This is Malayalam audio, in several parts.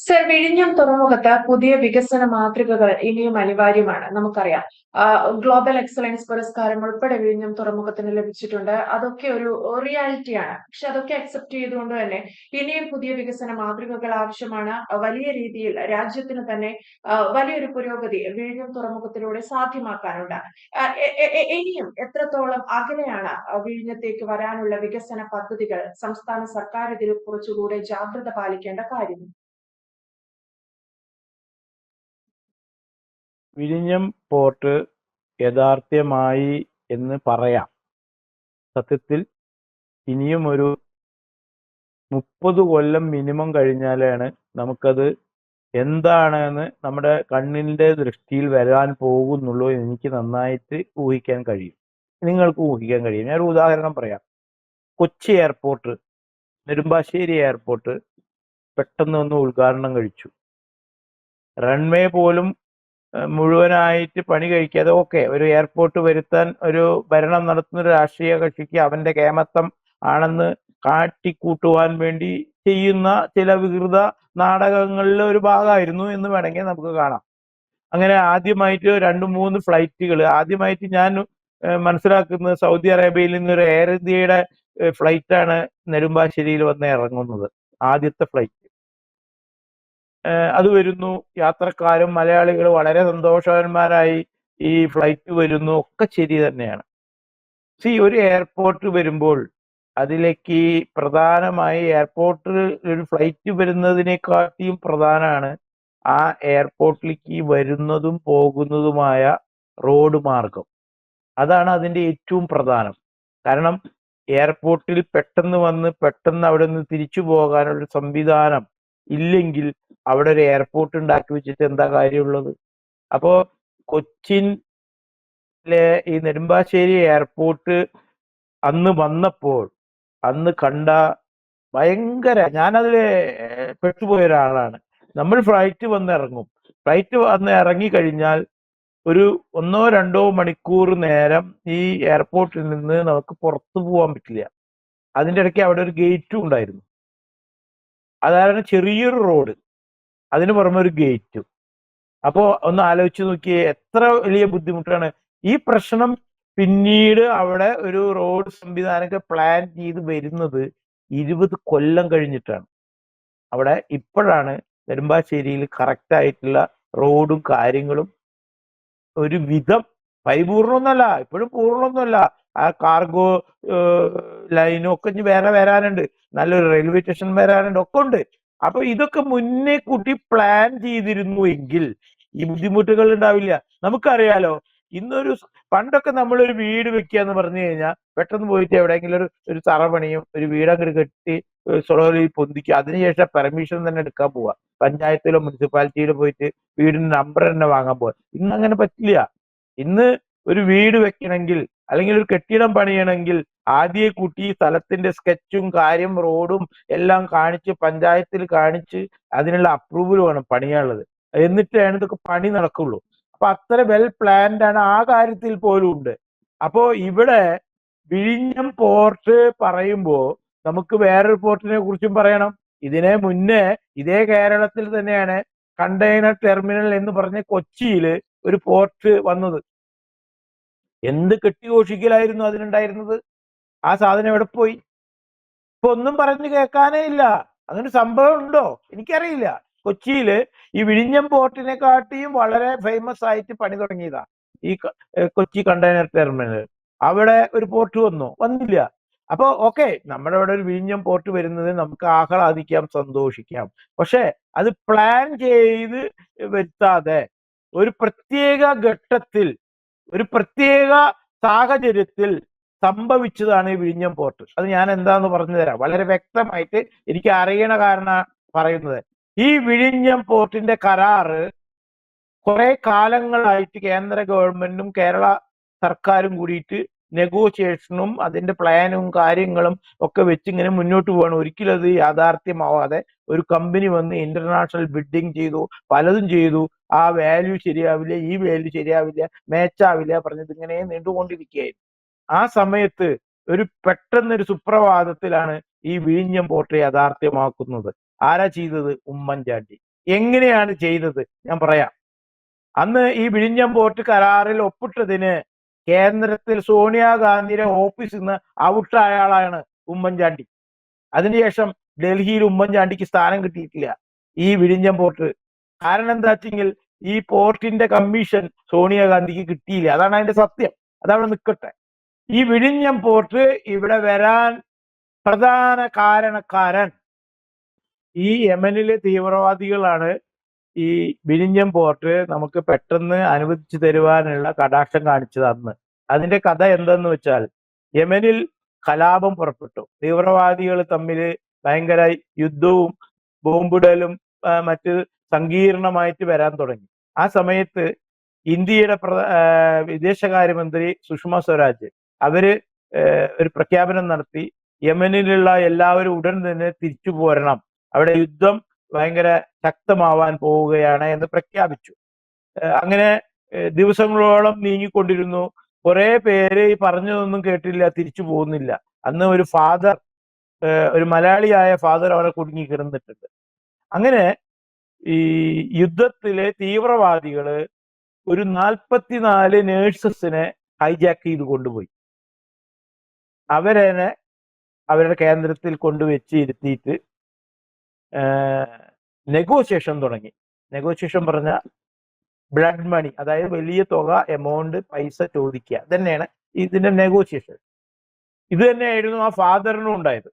സർ, വിഴിഞ്ഞം തുറമുഖത്ത് പുതിയ വികസന മാതൃകകൾ ഇനിയും അനിവാര്യമാണ്. നമുക്കറിയാം. ഗ്ലോബൽ എക്സലൻസ് പുരസ്കാരം ഉൾപ്പെടെ വിഴിഞ്ഞം തുറമുഖത്തിന് ലഭിച്ചിട്ടുണ്ട്. അതൊക്കെ ഒരു റിയാലിറ്റിയാണ്. പക്ഷെ അതൊക്കെ അക്സെപ്റ്റ് ചെയ്തുകൊണ്ട് തന്നെ ഇനിയും പുതിയ വികസന മാതൃകകൾ ആവശ്യമാണ്. വലിയ രീതിയിൽ രാജ്യത്തിന് തന്നെ വലിയൊരു പുരോഗതി വിഴിഞ്ഞം തുറമുഖത്തിലൂടെ സാധ്യമാക്കാനുണ്ട്. ഇനിയും എത്രത്തോളം അകലെയാണ് വിഴിഞ്ഞത്തേക്ക് വരാനുള്ള വികസന പദ്ധതികൾ? സംസ്ഥാന സർക്കാർ ഇതിൽ കുറച്ചുകൂടെ ജാഗ്രത പാലിക്കേണ്ട കാര്യം. വിഴിഞ്ഞം പോർട്ട് യഥാർത്ഥ്യമായി എന്ന് പറയാം. സത്യത്തിൽ ഇനിയും ഒരു 30 കൊല്ലം മിനിമം കഴിഞ്ഞാലാണ് നമുക്കത് എന്താണെന്ന് നമ്മുടെ കണ്ണിന്റെ ദൃഷ്ടിയിൽ വരാൻ പോകുന്നുള്ളൂ എന്ന് എനിക്ക് നന്നായിട്ട് ഊഹിക്കാൻ കഴിയും. നിങ്ങൾക്ക് ഊഹിക്കാൻ കഴിയും. ഞാനൊരു ഉദാഹരണം പറയാം. കൊച്ചി എയർപോർട്ട്, നെടുമ്പാശ്ശേരി എയർപോർട്ട് പെട്ടെന്ന് ഒന്ന് ഉദ്ഘാടനം കഴിച്ചു. റൺവേ പോലും മുഴുവനായിട്ട് പണി കഴിക്കാതെ ഒരു എയർപോർട്ട് വരുത്താൻ ഒരു ഭരണം നടത്തുന്ന ഒരു രാഷ്ട്രീയ കക്ഷിക്ക് അവന്റെ കേമത്തം ആണെന്ന് കാട്ടിക്കൂട്ടുവാൻ വേണ്ടി ചെയ്യുന്ന ചില വികൃത നാടകങ്ങളിലെ ഒരു ഭാഗമായിരുന്നു എന്ന് വേണമെങ്കിൽ നമുക്ക് കാണാം. അങ്ങനെ ആദ്യമായിട്ട് 2-3 ഫ്ലൈറ്റുകൾ ആദ്യമായിട്ട് ഞാൻ മനസ്സിലാക്കുന്നത് സൗദി അറേബ്യയിൽ നിന്നൊരു എയർ ഇന്ത്യയുടെ ഫ്ലൈറ്റാണ് നെടുമ്പാശ്ശേരിയിൽ വന്ന് ഇറങ്ങുന്നത്. ആദ്യത്തെ ഫ്ലൈറ്റ് അത് വരുന്നു. യാത്രക്കാരും മലയാളികൾ വളരെ സന്തോഷവാന്മാരായി ഈ ഫ്ലൈറ്റ് വരുന്നു. ഒക്കെ ശരി തന്നെയാണ്. ഒരു എയർപോർട്ട് വരുമ്പോൾ അതിലേക്ക് പ്രധാനമായി എയർപോർട്ടിൽ ഒരു ഫ്ലൈറ്റ് വരുന്നതിനെക്കാട്ടിയും പ്രധാനമാണ് ആ എയർപോർട്ടിലേക്ക് വരുന്നതും പോകുന്നതുമായ റോഡ് മാർഗം. അതാണ് അതിന്റെ ഏറ്റവും പ്രധാനം. കാരണം എയർപോർട്ടിൽ പെട്ടെന്ന് വന്ന് പെട്ടെന്ന് അവിടെ നിന്ന് തിരിച്ചു പോകാനുള്ള സംവിധാനം ഇല്ലെങ്കിൽ അവിടെ ഒരു എയർപോർട്ട് ഉണ്ടാക്കി വെച്ചിട്ട് എന്താ കാര്യമുള്ളത്? അപ്പോ കൊച്ചിയിലെ ഈ നെടുമ്പാശ്ശേരി എയർപോർട്ട് അന്ന് വന്നപ്പോൾ അന്ന് കണ്ട ഞാനതില് പെട്ടുപോയ ഒരാളാണ്. നമ്മൾ ഫ്ലൈറ്റ് വന്ന് ഇറങ്ങും. ഫ്ലൈറ്റ് വന്ന് ഇറങ്ങി കഴിഞ്ഞാൽ ഒരു 1-2 മണിക്കൂർ നേരം ഈ എയർപോർട്ടിൽ നിന്ന് നമുക്ക് പുറത്തു പോകാൻ പറ്റില്ല. അതിൻ്റെ ഇടയ്ക്ക് അവിടെ ഒരു ഗേറ്റും ഉണ്ടായിരുന്നു. അതാണ് ചെറിയൊരു റോഡ്, അതിന് പുറമെ ഒരു ഗേറ്റും. അപ്പോ ഒന്ന് ആലോചിച്ച് നോക്കിയേ, എത്ര വലിയ ബുദ്ധിമുട്ടാണ്. ഈ പ്രശ്നം പിന്നീട് അവിടെ ഒരു റോഡ് സംവിധാനമൊക്കെ പ്ലാൻ ചെയ്ത് വരുന്നത് 20 കൊല്ലം കഴിഞ്ഞിട്ടാണ്. അവിടെ ഇപ്പോഴാണ് നെടുമ്പാശ്ശേരിയിൽ കറക്റ്റ് ആയിട്ടുള്ള റോഡും കാര്യങ്ങളും ഒരു വിധം പരിപൂർണമൊന്നുമല്ല, ഇപ്പോഴും പൂർണ്ണമൊന്നുമല്ല. ആ കാർഗോ ലൈനും ഒക്കെ ഇനി വേറെ വരാനുണ്ട്, നല്ലൊരു റെയിൽവേ സ്റ്റേഷൻ വരാനുണ്ട്, ഒക്കെ ഉണ്ട്. അപ്പൊ ഇതൊക്കെ മുന്നേ കൂട്ടി പ്ലാൻ ചെയ്തിരുന്നു എങ്കിൽ ഈ ബുദ്ധിമുട്ടുകൾ ഉണ്ടാവില്ല. നമുക്കറിയാലോ, പണ്ടൊക്കെ നമ്മളൊരു വീട് വെക്കുക എന്ന് പറഞ്ഞു കഴിഞ്ഞാൽ പെട്ടെന്ന് പോയിട്ട് എവിടെയെങ്കിലും ഒരു തറ പണിയും, ഒരു വീട് അങ്ങോട്ട് കെട്ടി സ്ലോലി പൊന്തിക്കുക, അതിനുശേഷം പെർമിഷൻ തന്നെ എടുക്കാൻ പോവുക. പഞ്ചായത്തിലോ മുനിസിപ്പാലിറ്റിയിലോ പോയിട്ട് വീടിന്റെ നമ്പർ തന്നെ വാങ്ങാൻ പോവുക. ഇന്ന് അങ്ങനെ പറ്റില്ല. ഇന്ന് ഒരു വീട് വെക്കണമെങ്കിൽ അല്ലെങ്കിൽ ഒരു കെട്ടിടം പണിയണമെങ്കിൽ ആദ്യം കൂട്ടി സ്ഥലത്തിന്റെ സ്കെച്ചും കാര്യം റോഡും എല്ലാം കാണിച്ച് പഞ്ചായത്തിൽ കാണിച്ച് അതിനുള്ള അപ്രൂവൽ വേണം പണിയാനുള്ളത്. എന്നിട്ടാണ് ഇതൊക്കെ പണി നടക്കുള്ളൂ. അപ്പൊ അത്ര വെൽ പ്ലാൻഡ് ആണ് ആ കാര്യത്തിൽ പോലും ഉണ്ട്. അപ്പോ ഇവിടെ വിഴിഞ്ഞം പോർട്ട് പറയുമ്പോ നമുക്ക് വേറൊരു പോർട്ടിനെ കുറിച്ചും പറയണം. ഇതിനെ മുന്നേ ഇതേ കേരളത്തിൽ തന്നെയാണ് കണ്ടെയ്നർ ടെർമിനൽ എന്ന് പറഞ്ഞ് കൊച്ചിയിൽ ഒരു പോർട്ട് വന്നത്. എന്ത് കെട്ടിഘോഷിക്കലായിരുന്നു അതിനുണ്ടായിരുന്നത്? ആ സാധനം എവിടെ പോയി? ഇപ്പൊ ഒന്നും പറഞ്ഞു കേൾക്കാനേ ഇല്ല. അങ്ങനെ സംഭവം ഉണ്ടോ? എനിക്കറിയില്ല. കൊച്ചിയില് ഈ വിഴിഞ്ഞം പോർട്ടിനെ കാട്ടിയും വളരെ ഫേമസ് ആയിട്ട് പണി തുടങ്ങിയതാ ഈ കൊച്ചി കണ്ടെയ്നർ ടെർമിനൽ. അവിടെ ഒരു പോർട്ട് വന്നില്ല. അപ്പൊ നമ്മുടെ അവിടെ ഒരു വിഴിഞ്ഞം പോർട്ട് വരുന്നത് നമുക്ക് ആഹ്ലാദിക്കാം, സന്തോഷിക്കാം. പക്ഷെ അത് പ്ലാൻ ചെയ്ത് വരുത്താതെ ഒരു പ്രത്യേക ഘട്ടത്തിൽ ഒരു പ്രത്യേക സാഹചര്യത്തിൽ സംഭവിച്ചതാണ് ഈ വിഴിഞ്ഞം പോർട്ട്. അത് ഞാൻ എന്താന്ന് പറഞ്ഞു തരാം വളരെ വ്യക്തമായിട്ട്. എനിക്ക് അറിയണ കാരണം പറയുന്നത്, ഈ വിഴിഞ്ഞം പോർട്ടിന്റെ കരാറ് കുറെ കാലങ്ങളായിട്ട് കേന്ദ്ര ഗവൺമെന്റും കേരള സർക്കാരും കൂടിയിട്ട് നെഗോഷിയേഷനും അതിന്റെ പ്ലാനും കാര്യങ്ങളും ഒക്കെ വെച്ചിങ്ങനെ മുന്നോട്ട് പോവാണ്. ഒരിക്കലും അത് യാഥാർത്ഥ്യമാവാതെ ഒരു കമ്പനി വന്ന് ഇന്റർനാഷണൽ ബിഡിങ് ചെയ്തു, പലതും ചെയ്തു. ആ വാല്യൂ ശരിയാവില്ല, ഈ വാല്യൂ ശരിയാവില്ല, മാച്ചാവില്ല പറഞ്ഞത് ഇങ്ങനെ നീണ്ടുകൊണ്ടിരിക്കുകയായിരുന്നു. ആ സമയത്ത് പെട്ടെന്നൊരു സുപ്രഭാതത്തിലാണ് ഈ വിഴിഞ്ഞം പോർട്ട് യാഥാർത്ഥ്യമാക്കുന്നത്. ആരാ ചെയ്തത്? ഉമ്മൻചാണ്ടി. എങ്ങനെയാണ് ചെയ്തത് ഞാൻ പറയാം. അന്ന് ഈ വിഴിഞ്ഞം പോർട്ട് കരാറിൽ ഒപ്പിട്ടതിന് കേന്ദ്രത്തിൽ സോണിയാഗാന്ധിയുടെ ഓഫീസിൽ നിന്ന് ഔട്ടായ ആളാണ് ഉമ്മൻചാണ്ടി. അതിനുശേഷം ഡൽഹിയിൽ ഉമ്മൻചാണ്ടിക്ക് സ്ഥാനം കിട്ടിയിട്ടില്ല ഈ വിഴിഞ്ഞം പോർട്ട്. കാരണം എന്താ വെച്ചെങ്കിൽ ഈ പോർട്ടിന്റെ കമ്മീഷൻ സോണിയാഗാന്ധിക്ക് കിട്ടിയില്ല. അതാണ് അതിന്റെ സത്യം. അതവിടെ നിൽക്കട്ടെ. ഈ വിഴിഞ്ഞം പോർട്ട് ഇവിടെ വരാൻ പ്രധാന കാരണക്കാരൻ ഈ യമനിലെ തീവ്രവാദികളാണ്. ഈ വിഴിഞ്ഞം പോർട്ട് നമുക്ക് പെട്ടെന്ന് അനുവദിച്ചു തരുവാനുള്ള കടാക്ഷം കാണിച്ചത് അന്ന്. അതിന്റെ കഥ എന്തെന്ന് വെച്ചാൽ, യമനിൽ കലാപം പുറപ്പെട്ടു. തീവ്രവാദികൾ തമ്മിൽ ഭയങ്കര യുദ്ധവും ബോംബിടലും മറ്റ് സങ്കീർണമായിട്ട് വരാൻ തുടങ്ങി. ആ സമയത്ത് ഇന്ത്യയുടെ വിദേശകാര്യമന്ത്രി സുഷമ സ്വരാജ് അവര് ഒരു പ്രഖ്യാപനം നടത്തി, യമനിലുള്ള എല്ലാവരും ഉടൻ തന്നെ തിരിച്ചു പോരണം, അവിടെ യുദ്ധം ഭയങ്കര ശക്തമാവാൻ പോവുകയാണ് എന്ന് പ്രഖ്യാപിച്ചു. അങ്ങനെ ദിവസങ്ങളോളം നീങ്ങിക്കൊണ്ടിരുന്നു. കുറെ പേര് ഈ പറഞ്ഞതൊന്നും കേട്ടില്ല, തിരിച്ചു പോകുന്നില്ല. അന്ന് ഒരു ഫാദർ, ഒരു മലയാളിയായ ഫാദർ അവിടെ കുടുങ്ങി കിടന്നിട്ടുണ്ട്. അങ്ങനെ ഈ യുദ്ധത്തിലെ തീവ്രവാദികള് ഒരു 44 നേഴ്സസിനെ ഹൈജാക്ക് ചെയ്ത് കൊണ്ടുപോയി. അവരെ അവരുടെ കേന്ദ്രത്തിൽ കൊണ്ടുവച്ച് ഇരുത്തിയിട്ട് നെഗോഷിയേഷൻ തുടങ്ങി. നെഗോഷിയേഷൻ പറഞ്ഞ ബ്ലഡ് മണി, അതായത് വലിയ തുക എമൗണ്ട് പൈസ ചോദിക്കുക, തന്നെയാണ് ഇതിന്റെ നെഗോഷിയേഷൻ. ഇത് തന്നെയായിരുന്നു ആ ഫാദറിനും ഉണ്ടായത്.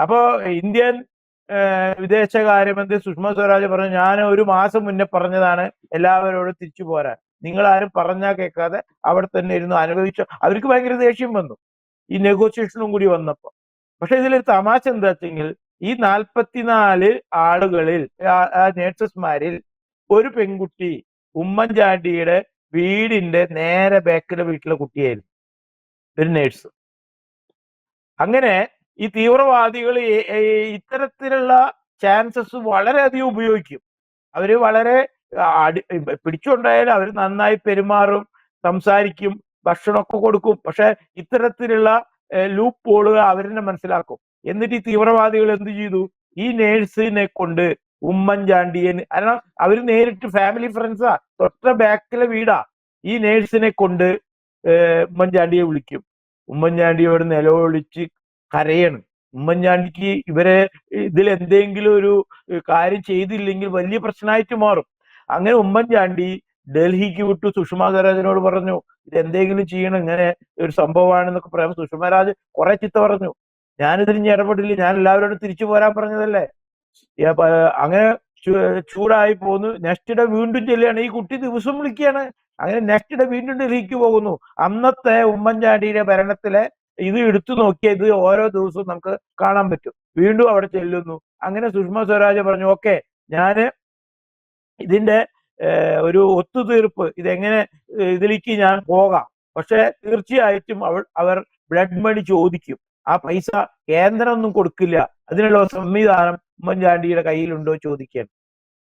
അപ്പോ ഇന്ത്യൻ വിദേശകാര്യമന്ത്രി സുഷമ സ്വരാജ് പറഞ്ഞു, ഞാൻ ഒരു മാസം മുന്നേ പറഞ്ഞതാണ് എല്ലാവരോടും തിരിച്ചു പോരാൻ, നിങ്ങൾ ആരും പറഞ്ഞാൽ കേൾക്കാതെ അവിടെ തന്നെ ഇരുന്ന് അനുഭവിച്ചു. അവർക്ക് ഭയങ്കര ദേഷ്യം വന്നു ഈ നെഗോഷിയേഷനും കൂടി വന്നപ്പോ. പക്ഷെ ഇതിലൊരു തമാശ എന്താ വെച്ചെങ്കിൽ, ഈ 44 ആളുകളിൽ നേഴ്സസ്മാരിൽ ഒരു പെൺകുട്ടി ഉമ്മൻചാണ്ടിയുടെ വീടിന്റെ നേരെ ബാക്കിലെ വീട്ടിലെ കുട്ടിയായിരുന്നു, ഒരു നേഴ്സ്. അങ്ങനെ ഈ തീവ്രവാദികൾ ഇത്തരത്തിലുള്ള ചാൻസസ് വളരെയധികം ഉപയോഗിക്കും. അവര് വളരെ പിടിച്ചുകൊണ്ടായാലും അവർ നന്നായി പെരുമാറും, സംസാരിക്കും, ഭക്ഷണമൊക്കെ കൊടുക്കും. പക്ഷെ ഇത്തരത്തിലുള്ള ലൂപ്പ് ഹോളുകൾ അവരെന്നെ മനസ്സിലാക്കും. എന്നിട്ട് ഈ തീവ്രവാദികൾ എന്ത് ചെയ്തു, ഈ നേഴ്സിനെ കൊണ്ട് ഉമ്മൻചാണ്ടിയെ, കാരണം അവര് നേരിട്ട് ഫാമിലി ഫ്രണ്ട്സാ, തൊട്ട ബാക്കിലെ വീടാ, ഈ നേഴ്സിനെ കൊണ്ട് ഉമ്മൻചാണ്ടിയെ വിളിക്കും. ഉമ്മൻചാണ്ടിയോട് നിലവിളിച്ച് കരയാണ്. ഉമ്മൻചാണ്ടിക്ക് ഇവരെ ഇതിൽ എന്തെങ്കിലും ഒരു കാര്യം ചെയ്തില്ലെങ്കിൽ വലിയ പ്രശ്നമായിട്ട് മാറും. അങ്ങനെ ഉമ്മൻചാണ്ടി ഡൽഹിക്ക് വിട്ടു. സുഷമ സ്വരാജിനോട് പറഞ്ഞു, ഇത് എന്തെങ്കിലും ചെയ്യണം, ഇങ്ങനെ ഒരു സംഭവമാണെന്നൊക്കെ പറയുമ്പോൾ സുഷമ സ്വരാജ് കുറെ ചിത്ത പറഞ്ഞു, ഞാനിതിൽ ഇനി ഇടപെടില്ല, ഞാൻ എല്ലാവരോടും തിരിച്ചു പോരാൻ പറഞ്ഞതല്ലേ. അങ്ങനെ ചൂടായി പോന്നു. നെക്സ്റ്റ് ഡേ വീണ്ടും ചെല്ലുകയാണ്. ഈ കുട്ടി ദിവസം വിളിക്കുകയാണ്. അങ്ങനെ നെക്സ്റ്റ് ഡേ വീണ്ടും ഡൽഹിക്ക് പോകുന്നു. അന്നത്തെ ഉമ്മൻചാണ്ടിയുടെ ഭരണത്തിലെ ഇത് എടുത്തു നോക്കിയാൽ ഇത് ഓരോ ദിവസവും നമുക്ക് കാണാൻ പറ്റും. വീണ്ടും അവിടെ ചെല്ലുന്നു. അങ്ങനെ സുഷമ സ്വരാജ് പറഞ്ഞു, ഓക്കെ, ഞാന് ഇതിന്റെ ഒരു ഒത്തുതീർപ്പ്, ഇതെങ്ങനെ ഇതിലേക്ക് ഞാൻ പോകാം, പക്ഷെ തീർച്ചയായിട്ടും അവർ ബ്ലഡ് മണി ചോദിക്കും. ആ പൈസ കേന്ദ്രം ഒന്നും കൊടുക്കില്ല, അതിനുള്ള സംവിധാനം ഉമ്മൻചാണ്ടിയുടെ കയ്യിലുണ്ടോ ചോദിക്കാൻ.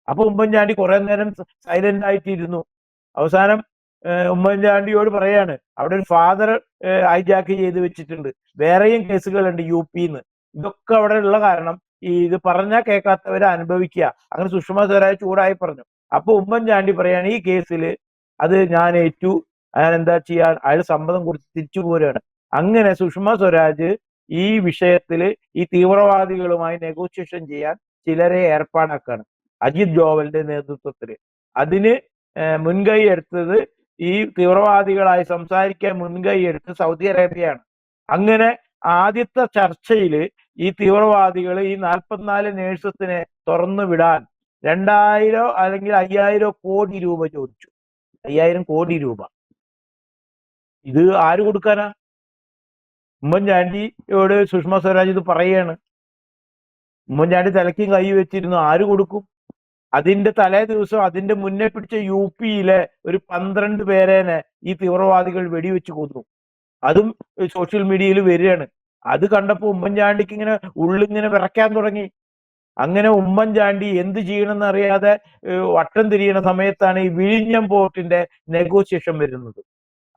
അപ്പൊ ഉമ്മൻചാണ്ടി കുറെ നേരം സൈലന്റ് ആയിട്ടിരുന്നു. അവസാനം ഉമ്മൻചാണ്ടിയോട് പറയാണ്, അവിടെ ഒരു ഫാദർ ഹൈജാക്ക് ചെയ്ത് വെച്ചിട്ടുണ്ട്, വേറെയും കേസുകളുണ്ട് UP-ന്ന്. ഇതൊക്കെ അവിടെ ഉള്ള കാരണം ഇത് പറഞ്ഞാൽ കേൾക്കാത്തവരെ അനുഭവിക്കുക. അങ്ങനെ സുഷമ സ്വരാജ് ചൂടായി പറഞ്ഞു. അപ്പൊ ഉമ്മൻചാണ്ടി പറയാണ്, ഈ കേസിൽ അത് ഞാൻ ഏറ്റു, ഞാൻ എന്താ ചെയ്യാൻ, അയാൾ സമ്മതം കൊടുത്ത് തിരിച്ചു പോരുകയാണ്. അങ്ങനെ സുഷമ സ്വരാജ് ഈ വിഷയത്തിൽ ഈ തീവ്രവാദികളുമായി നെഗോഷിയേഷൻ ചെയ്യാൻ ചിലരെ ഏർപ്പാടാക്കാണ് അജിത് ഡോവലിന്റെ നേതൃത്വത്തിൽ. അതിന് മുൻകൈ എടുത്തത്, ഈ തീവ്രവാദികളായി സംസാരിക്കാൻ മുൻകൈ എടുത്ത് സൗദി അറേബ്യയാണ്. അങ്ങനെ ആദ്യത്തെ ചർച്ചയിൽ ഈ തീവ്രവാദികൾ ഈ 44 നേഴ്സസിനെ തുറന്നു വിടാൻ 2000 അല്ലെങ്കിൽ 5000 കോടി രൂപ ചോദിച്ചു. 5000 കോടി രൂപ. ഇത് ആര് കൊടുക്കാനാ? ഉമ്മൻചാണ്ടിയോട് സുഷമ സ്വരാജ് ഇത് പറയാണ്. ഉമ്മൻചാണ്ടി തലയ്ക്കും കൈ വെച്ചിരുന്നു, ആര് കൊടുക്കും? അതിന്റെ തലേ ദിവസം അതിന്റെ മുന്നേ പിടിച്ച UP-യിലെ ഒരു 12 പേരേനെ ഈ തീവ്രവാദികൾ വെടിവെച്ച് കൊന്നു. അതും സോഷ്യൽ മീഡിയയിൽ വരികയാണ്. അത് കണ്ടപ്പോ ഉമ്മൻചാണ്ടിക്ക് ഇങ്ങനെ ഉള്ളിങ്ങനെ വിറയ്ക്കാൻ തുടങ്ങി. അങ്ങനെ ഉമ്മൻചാണ്ടി എന്ത് ചെയ്യണമെന്ന് അറിയാതെ വട്ടം തിരിയണ സമയത്താണ് ഈ വിഴിഞ്ഞം പോർട്ടിന്റെ നെഗോഷിയേഷൻ വരുന്നത്.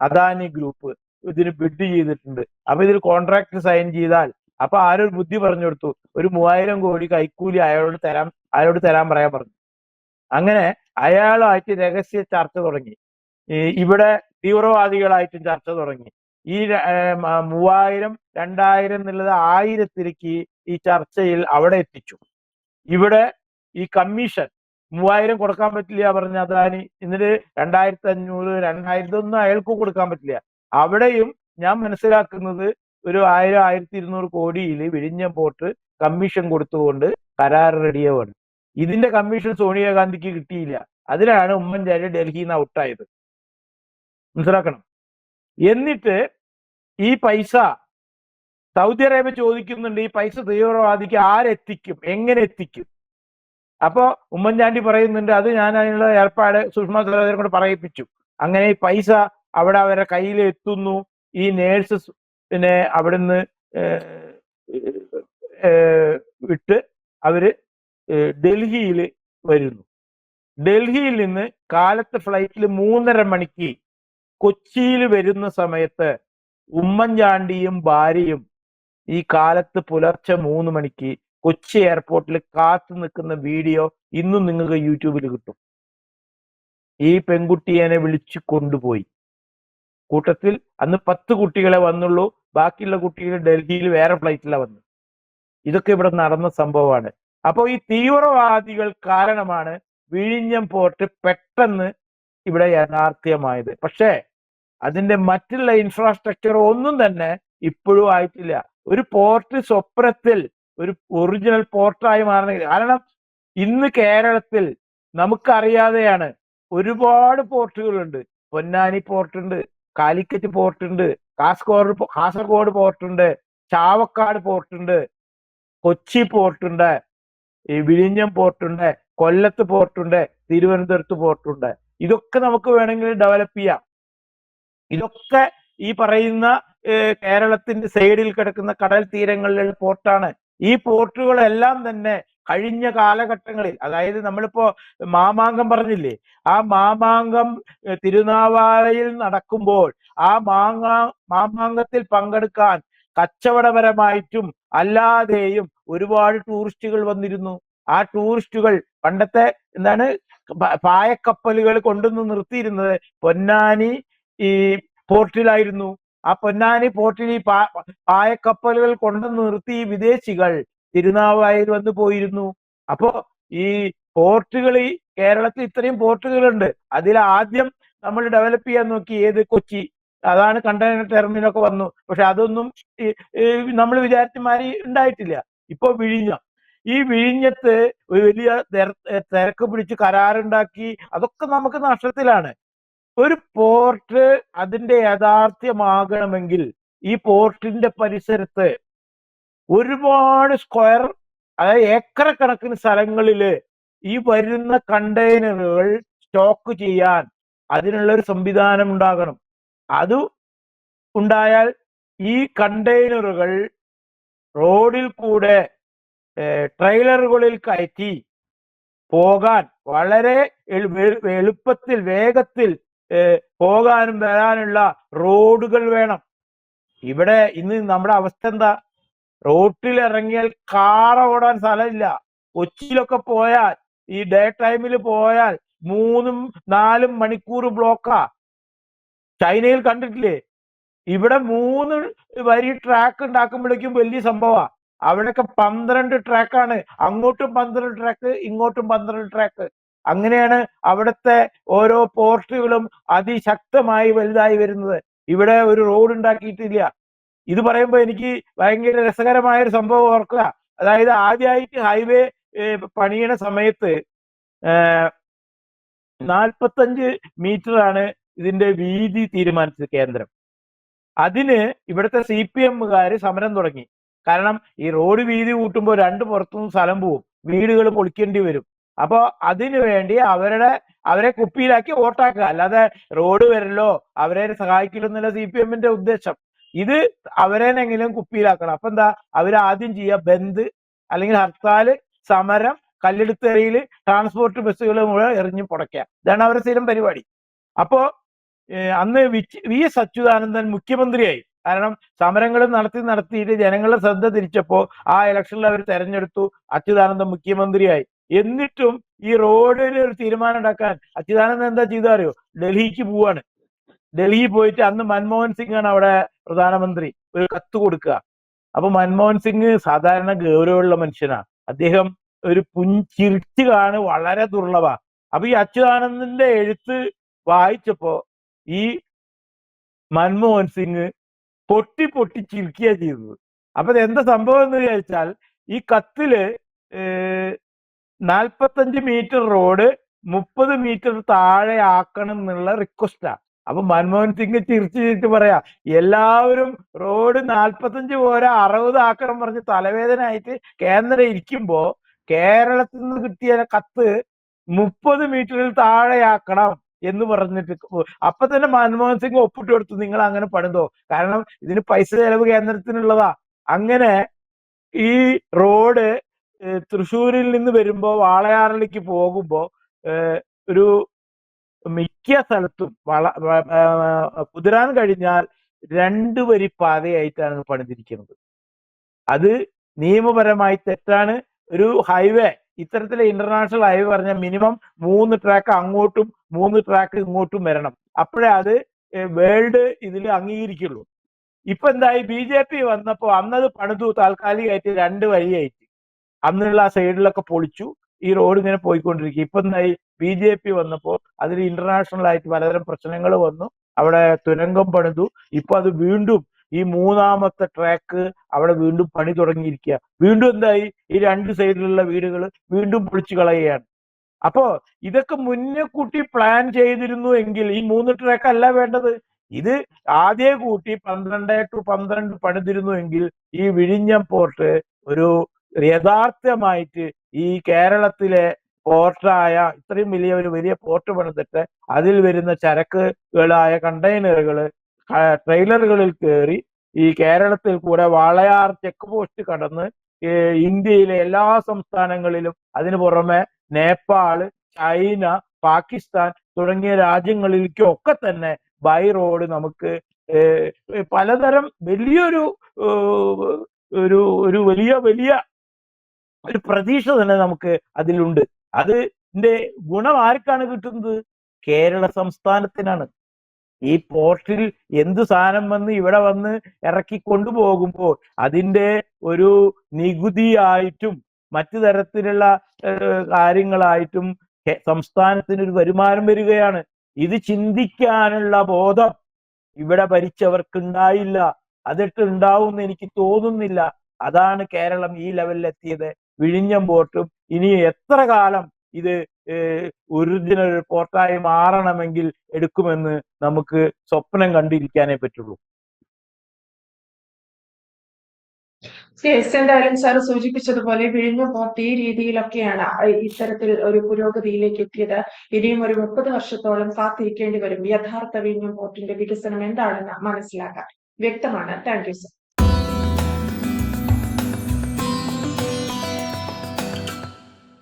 അദാനി ഗ്രൂപ്പ് ഇതിന് ബിഡ് ചെയ്തിട്ടുണ്ട്. അപ്പൊ ഇതിൽ കോൺട്രാക്ട് സൈൻ ചെയ്താൽ, അപ്പൊ ആരൊരു ബുദ്ധി പറഞ്ഞു കൊടുത്തു, ഒരു 3000 കോടി കൈക്കൂലി അയാളോട് തരാൻ അയാളോട് തരാൻ പറയാൻ പറഞ്ഞു. അങ്ങനെ അയാളുമായിട്ട് രഹസ്യ ചർച്ച തുടങ്ങി. ഇവിടെ തീവ്രവാദികളായിട്ടും ചർച്ച തുടങ്ങി. ഈ 3000 2000 എന്നുള്ളത് 1000ത്തിലേക്ക് ഈ ചർച്ചയിൽ അവിടെ എത്തിച്ചു. ഇവിടെ ഈ കമ്മീഷൻ 3000 കൊടുക്കാൻ പറ്റില്ല പറഞ്ഞ അദാനി, എന്നിട്ട് 2500 2000 ഒന്നും അയാൾക്ക് കൊടുക്കാൻ പറ്റില്ല. അവിടെയും ഞാൻ മനസ്സിലാക്കുന്നത് ഒരു 1000 1200 കോടിയിൽ വിഴിഞ്ഞം പോർട്ട് കമ്മീഷൻ കൊടുത്തുകൊണ്ട് കരാർ റെഡിയാവാണ്. ഇതിന്റെ കമ്മീഷൻ സോണിയാഗാന്ധിക്ക് കിട്ടിയില്ല. അതിലാണ് ഉമ്മൻചാണ്ടി ഡൽഹിയിൽ നിന്ന് ഔട്ടായത്. മനസ്സിലാക്കണം. എന്നിട്ട് ഈ പൈസ സൗദി അറേബ്യ ചോദിക്കുന്നുണ്ട്, ഈ പൈസ തീവ്രവാദിക്ക് ആരെത്തിക്കും, എങ്ങനെ എത്തിക്കും? അപ്പോ ഉമ്മൻചാണ്ടി പറയുന്നുണ്ട്, അത് ഞാൻ അതിനുള്ള ഏർപ്പാട് സുഷമ സ്വരാജിനെ കൊണ്ട് പറയിപ്പിച്ചു. അങ്ങനെ ഈ പൈസ അവിടെ അവരുടെ കയ്യിൽ എത്തുന്നു. ഈ നേഴ്സസ് പിന്നെ അവിടുന്ന് വിട്ട് അവര് ഡൽഹിയിൽ വരുന്നു. ഡൽഹിയിൽ നിന്ന് കാലത്ത് ഫ്ലൈറ്റിൽ 3:30 മണിക്ക് കൊച്ചിയിൽ വരുന്ന സമയത്ത് ഉമ്മൻചാണ്ടിയും ഭാര്യയും ഈ കാലത്ത് പുലർച്ചെ 3 മണിക്ക് കൊച്ചി എയർപോർട്ടിൽ കാത്തു നിൽക്കുന്ന വീഡിയോ ഇന്നും നിങ്ങൾക്ക് യൂട്യൂബിൽ കിട്ടും. ഈ പെൺകുട്ടിയെ വിളിച്ചു കൊണ്ടുപോയി. കൂട്ടത്തിൽ അന്ന് 10 കുട്ടികളെ വന്നുള്ളൂ. ബാക്കിയുള്ള കുട്ടികൾ ഡൽഹിയിൽ വേറെ ഫ്ലൈറ്റിലാണ് വന്നു. ഇതൊക്കെ ഇവിടെ നടന്ന സംഭവമാണ്. അപ്പോൾ ഈ തീവ്രവാദികൾ കാരണമാണ് വിഴിഞ്ഞം പോർട്ട് പെട്ടെന്ന് ഇവിടെ യാഥാർത്ഥ്യമായത്. പക്ഷേ അതിന്റെ മറ്റുള്ള ഇൻഫ്രാസ്ട്രക്ചർ ഒന്നും തന്നെ ഇപ്പോഴും ആയിട്ടില്ല. ഒരു പോർട്ട് സ്വപ്നത്തിൽ ഒരു ഒറിജിനൽ പോർട്ടായി മാറണമെങ്കിൽ, കാരണം ഇന്ന് കേരളത്തിൽ നമുക്കറിയാതെയാണ് ഒരുപാട് പോർട്ടുകളുണ്ട്. പൊന്നാനി പോർട്ടുണ്ട്, കാലിക്കറ്റ് പോർട്ടുണ്ട്, കാസർഗോഡ് പോർട്ടുണ്ട്, ചാവക്കാട് പോർട്ടുണ്ട്, കൊച്ചി പോർട്ടുണ്ട്, ഈ വിഴിഞ്ഞം പോർട്ടുണ്ട്, കൊല്ലത്ത് പോർട്ടുണ്ട്, തിരുവനന്തപുരത്ത് പോർട്ടുണ്ട്. ഇതൊക്കെ നമുക്ക് വേണമെങ്കിൽ ഡെവലപ്പ് ചെയ്യാം. ഇതൊക്കെ ഈ പറയുന്ന കേരളത്തിന്റെ സൈഡിൽ കിടക്കുന്ന കടൽ തീരങ്ങളിലുള്ള പോർട്ടാണ്. ഈ പോർട്ടുകളെല്ലാം തന്നെ കഴിഞ്ഞ കാലഘട്ടങ്ങളിൽ, അതായത് നമ്മളിപ്പോ മാമാങ്കം പറഞ്ഞില്ലേ, ആ മാമാങ്കം തിരുനാവായയിൽ നടക്കുമ്പോൾ ആ മാമാങ്കത്തിൽ പങ്കെടുക്കാൻ കച്ചവടപരമായിട്ടും അല്ലാതെയും ഒരുപാട് ടൂറിസ്റ്റുകൾ വന്നിരുന്നു. ആ ടൂറിസ്റ്റുകൾ പണ്ടത്തെ എന്താണ് പായക്കപ്പലുകൾ കൊണ്ടുവന്ന് നിർത്തിയിരുന്നത് പൊന്നാനി ഈ പോർട്ടിലായിരുന്നു. ആ പൊന്നാനി പോർട്ടിൽ ഈ പായക്കപ്പലുകൾ കൊണ്ടുവന്ന് നിർത്തി വിദേശികൾ തിരുനാവായയിൽ വന്ന് പോയിരുന്നു. അപ്പോ ഈ പോർട്ടുകൾ, ഈ കേരളത്തിൽ ഇത്രയും പോർട്ടുകളുണ്ട്. അതിൽ ആദ്യം നമ്മൾ ഡെവലപ്പ് ചെയ്യാൻ നോക്കി ഏത്? കൊച്ചി. അതാണ് കണ്ടെയ്നർ ടെർമിനലൊക്കെ വന്നു. പക്ഷെ അതൊന്നും നമ്മൾ വിചാരിച്ച മാതിരി ഉണ്ടായിട്ടില്ല. ഇപ്പൊ വിഴിഞ്ഞം, ഈ വിഴിഞ്ഞത്ത് ഒരു വലിയ തിരക്ക് പിടിച്ച് കരാറുണ്ടാക്കി, അതൊക്കെ നമുക്ക് നഷ്ടത്തിലാണ്. ഒരു പോർട്ട് അതിന്റെ യാഥാർത്ഥ്യമാകണമെങ്കിൽ ഈ പോർട്ടിന്റെ പരിസരത്ത് ഒരുപാട് സ്ക്വയർ, അതായത് ഏക്കർ കണക്കിന് സ്ഥലങ്ങളില് ഈ വരുന്ന കണ്ടെയ്നറുകൾ സ്റ്റോക്ക് ചെയ്യാൻ അതിനുള്ള ഒരു സംവിധാനം ഉണ്ടാകണം. അത് ഉണ്ടായാൽ ഈ കണ്ടെയ്നറുകൾ റോഡിൽ കൂടെ ട്രെയിലറുകളിൽ കയറ്റി പോകാൻ വളരെ എളുപ്പത്തിൽ വേഗത്തിൽ പോകാനും വരാനുള്ള റോഡുകൾ വേണം. ഇവിടെ ഇന്ന് നമ്മുടെ അവസ്ഥ എന്താ? റോട്ടിൽ ഇറങ്ങിയാൽ കാർ ഓടാൻ സ്ഥലമില്ല. കൊച്ചിയിലൊക്കെ പോയാൽ ഈ ഡേ ടൈമിൽ പോയാൽ 3-4 മണിക്കൂർ ബ്ലോക്കാ. ചൈനയിൽ കണ്ടിട്ടില്ലേ? ഇവിടെ 3 വരി ട്രാക്ക് ഉണ്ടാക്കുമ്പോഴേക്കും വലിയ സംഭവമാണ്. അവിടെയൊക്കെ 12 ട്രാക്കാണ്. അങ്ങോട്ടും 12 ട്രാക്ക്, ഇങ്ങോട്ടും 12 ട്രാക്ക്. അങ്ങനെയാണ് അവിടുത്തെ ഓരോ പോർട്ടുകളും അതിശക്തമായി വലുതായി വരുന്നത്. ഇവിടെ ഒരു റോഡ് ഉണ്ടാക്കിയിട്ടില്ല. ഇത് പറയുമ്പോൾ എനിക്ക് ഭയങ്കര രസകരമായ ഒരു സംഭവം ഓർക്കുക. അതായത് ആദ്യമായിട്ട് ഹൈവേ പണിയണ സമയത്ത് 45 മീറ്ററാണ് ഇതിന്റെ വീതി തീരുമാനിച്ചത് കേന്ദ്രം. അതിന് ഇവിടുത്തെ CPM-കാർ സമരം തുടങ്ങി. കാരണം ഈ റോഡ് വീതി കൂട്ടുമ്പോൾ 2 പുറത്തുനിന്ന് സ്ഥലം പോവും, വീടുകൾ പൊളിക്കേണ്ടി വരും. അപ്പൊ അതിനു വേണ്ടി അവരെ കുപ്പിയിലാക്കി വോട്ടാക്കുക, അല്ലാതെ റോഡ് വരല്ലോ അവരെ സഹായിക്കില്ലെന്നുള്ള CPM-ന്റെ ഉദ്ദേശം. ഇത് അവരെന്നെങ്കിലും കുപ്പിയിലാക്കണം. അപ്പൊ എന്താ അവരാദ്യം ചെയ്യുക? ബന്ദ് അല്ലെങ്കിൽ ഹർത്താല്, സമരം, കല്ലെടുത്തെറിയിൽ, ട്രാൻസ്പോർട്ട് ബസ്സുകൾ മുഴുവൻ എറിഞ്ഞു പൊടയ്ക്കുക. ഇതാണ് അവരുടെ സ്ഥിരം പരിപാടി. അപ്പോ അന്ന് VS അച്യുതാനന്ദൻ മുഖ്യമന്ത്രിയായി. കാരണം സമരങ്ങൾ നടത്തിയിട്ട് ജനങ്ങളുടെ ശ്രദ്ധ തിരിച്ചപ്പോ ആ ഇലക്ഷനിൽ അവർ തെരഞ്ഞെടുത്തു, അച്യുതാനന്ദൻ മുഖ്യമന്ത്രിയായി. എന്നിട്ടും ഈ റോഡിന് ഒരു തീരുമാനം ഉണ്ടാക്കാൻ അച്യുതാനന്ദൻ എന്താ ചെയ്താ അറിയോ? ഡൽഹിക്ക് പോവാണ്. ഡൽഹി പോയിട്ട് അന്ന് മൻമോഹൻ സിംഗ് ആണ് അവിടെ പ്രധാനമന്ത്രി, ഒരു കത്ത് കൊടുക്കുക. അപ്പൊ മൻമോഹൻ സിംഗ് സാധാരണ ഗൗരവമുള്ള മനുഷ്യനാണ്. അദ്ദേഹം ഒരു ചിരിച്ചുകാണ് വളരെ ദുർലഭ. അപ്പൊ ഈ അച്യുതാനന്ദന്റെ എഴുത്ത് വായിച്ചപ്പോ ഈ മൻമോഹൻ സിംഗ് പൊട്ടി പൊട്ടി ചിരിക്കുക ചെയ്തത്. അപ്പൊ എന്താ സംഭവം എന്ന് വിചാരിച്ചാൽ, ഈ കത്തില് 45 മീറ്റർ റോഡ് 30 മീറ്റർ താഴെ ആക്കണം എന്നുള്ള റിക്വസ്റ്റാ. അപ്പൊ മൻമോഹൻ സിംഗ് ചിരിച്ചിട്ട് പറയാ, എല്ലാവരും റോഡ് 45 പോരാ 60 ആക്കണം പറഞ്ഞ് തലവേദന ആയിട്ട് കേന്ദ്രം ഇരിക്കുമ്പോ കേരളത്തിൽ നിന്ന് കിട്ടിയ കത്ത് 30 മീറ്ററിൽ താഴെയാക്കണം എന്ന് പറഞ്ഞിട്ട് അപ്പൊ തന്നെ മൻമോഹൻ സിംഗ് ഒപ്പിട്ട് കൊടുത്തു, നിങ്ങൾ അങ്ങനെ പണിതോ, കാരണം ഇതിന് പൈസ ചെലവ് കേന്ദ്രത്തിനുള്ളതാ. അങ്ങനെ ഈ റോഡ് തൃശ്ശൂരിൽ നിന്ന് വരുമ്പോ വാളയാറിലേക്ക് പോകുമ്പോ ഒരു മിക്ക സ്ഥലത്തും കുതിരാൻ കഴിഞ്ഞാൽ 2 വരി പാതയായിട്ടാണ് പണിതിരിക്കുന്നത്. അത് നിയമപരമായി തെറ്റാണ്. ഒരു ഹൈവേ, ഇത്തരത്തിലെ ഇന്റർനാഷണൽ ഹൈവേ പറഞ്ഞാൽ മിനിമം 3 ട്രാക്ക് അങ്ങോട്ടും 3 ട്രാക്ക് ഇങ്ങോട്ടും വരണം. അപ്പോഴേ അത് വേൾഡ് ഇതിൽ അംഗീകരിക്കുള്ളൂ. ഇപ്പൊ എന്തായി, BJP വന്നപ്പോ അന്നത് പണിതു താൽക്കാലികമായിട്ട് 2 വഴിയായിട്ട്. അന്നുള്ള ആ സൈഡിലൊക്കെ പൊളിച്ചു, ഈ റോഡ് ഇങ്ങനെ പോയിക്കൊണ്ടിരിക്കും. ഇപ്പൊ എന്തായി, BJP വന്നപ്പോ അതിൽ ഇന്റർനാഷണൽ ആയിട്ട് പലതരം പ്രശ്നങ്ങൾ വന്നു, അവിടെ തുരങ്കം പണിതു. ഇപ്പൊ അത് വീണ്ടും ഈ 3ാമത്തെ ട്രാക്ക് അവിടെ വീണ്ടും പണി തുടങ്ങിയിരിക്കുക. വീണ്ടും എന്തായി, ഈ 2 സൈഡിലുള്ള വീടുകൾ വീണ്ടും പൊളിച്ചു കളയുകയാണ്. അപ്പോ ഇതൊക്കെ മുന്നേ കൂട്ടി പ്ലാൻ ചെയ്തിരുന്നു എങ്കിൽ ഈ 3 ട്രാക്ക് അല്ല വേണ്ടത്. ഇത് ആദ്യ കൂട്ടി 12 പണിതിരുന്നു എങ്കിൽ ഈ വിഴിഞ്ഞം പോർട്ട് ഒരു യഥാർത്ഥമായിട്ട് ഈ കേരളത്തിലെ പോർട്ടായ ഇത്രയും വലിയ പോർട്ട് പണിതിട്ട് അതിൽ വരുന്ന ചരക്കുകളായ കണ്ടെയ്നറുകൾ ട്രെയിലറുകളിൽ കയറി ഈ കേരളത്തിൽ കൂടെ വാളയാർ ചെക്ക് പോസ്റ്റ് കടന്ന് ഇന്ത്യയിലെ എല്ലാ സംസ്ഥാനങ്ങളിലും, അതിനു പുറമെ നേപ്പാള്, ചൈന, പാകിസ്ഥാൻ തുടങ്ങിയ രാജ്യങ്ങളിലേക്കൊക്കെ തന്നെ ബൈ റോഡ് നമുക്ക് പലതരം വലിയൊരു ഒരു ഒരു വലിയ വലിയ ഒരു പ്രതീക്ഷ തന്നെ നമുക്ക് അതിലുണ്ട്. അതിന്റെ ഗുണം ആർക്കാണ് കിട്ടുന്നത്? കേരള സംസ്ഥാനത്തിനാണ്. ഈ പോർട്ടിൽ എന്ത് സാധനം വന്ന് ഇവിടെ വന്ന് ഇറക്കി കൊണ്ടുപോകുമ്പോൾ അതിന്റെ ഒരു നികുതിയായിട്ടും മറ്റു തരത്തിലുള്ള കാര്യങ്ങളായിട്ടും സംസ്ഥാനത്തിന് ഒരു വരുമാനം വരികയാണ്. ഇത് ചിന്തിക്കാനുള്ള ബോധം ഇവിടെ ഭരിച്ചവർക്ക് ഉണ്ടായില്ല. അതിട്ട് ഉണ്ടാവുമെന്ന് എനിക്ക് തോന്നുന്നില്ല. അതാണ് കേരളം ഈ ലെവലിൽ എത്തിയത്. വിഴിഞ്ഞം പോർട്ടും ഇനി എത്ര കാലം ഇത് ഒറിജിനൽ പോർട്ടായി മാറണമെങ്കിൽ എടുക്കുമെന്ന് നമുക്ക് സ്വപ്നം കണ്ടിരിക്കാനേ പറ്റുള്ളൂ. എന്തായാലും സാർ സൂചിപ്പിച്ചതുപോലെ വിഴിഞ്ഞം പോർട്ട് ഈ രീതിയിലൊക്കെയാണ് ഇത്തരത്തിൽ ഒരു പുരോഗതിയിലേക്ക് എത്തിയത്. ഇനിയും ഒരു 30 വർഷത്തോളം കാത്തിരിക്കേണ്ടി വരും യഥാർത്ഥ വിഴിഞ്ഞം പോർട്ടിന്റെ വികസനം എന്താണെന്ന് മനസ്സിലാക്കാൻ. വ്യക്തമാണ്. Thank you sir.